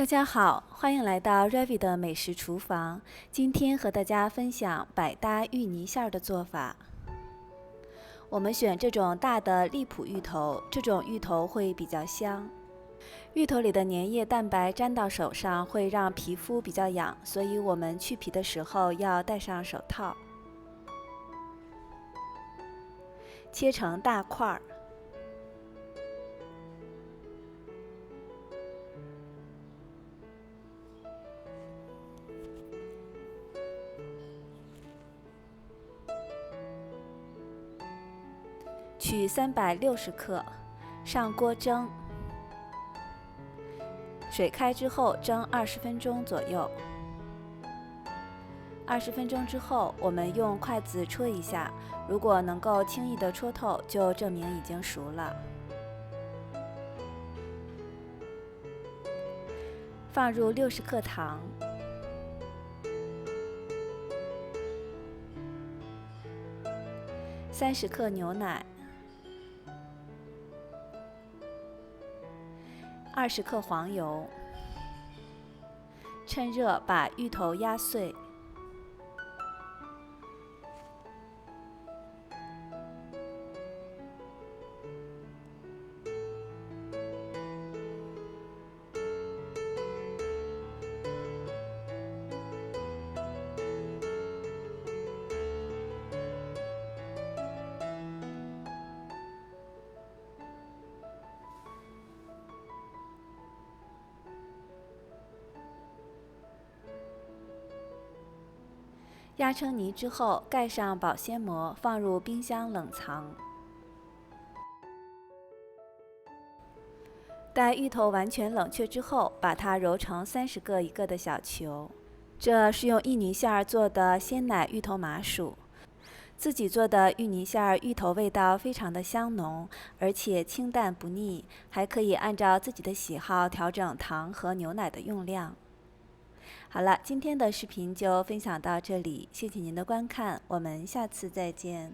大家好，欢迎来到 Ravi 的美食厨房。今天和大家分享百搭芋泥馅儿的做法。我们选这种大的荔浦芋头，这种芋头会比较香。芋头里的粘液蛋白粘到手上会让皮肤比较痒，所以我们去皮的时候要戴上手套。切成大块儿。取360克，上锅蒸。水开之后蒸20分钟左右。20分钟之后，我们用筷子戳一下，如果能够轻易的戳透，就证明已经熟了。放入60克糖。30克牛奶。20克黄油，趁热把芋头压碎。压成泥之后，盖上保鲜膜，放入冰箱冷藏。待芋头完全冷却之后，把它揉成30个一个的小球。这是用芋泥馅儿做的鲜奶芋头麻薯。自己做的芋泥馅儿，芋头味道非常的香浓，而且清淡不腻，还可以按照自己的喜好调整糖和牛奶的用量。好了，今天的视频就分享到这里，谢谢您的观看，我们下次再见。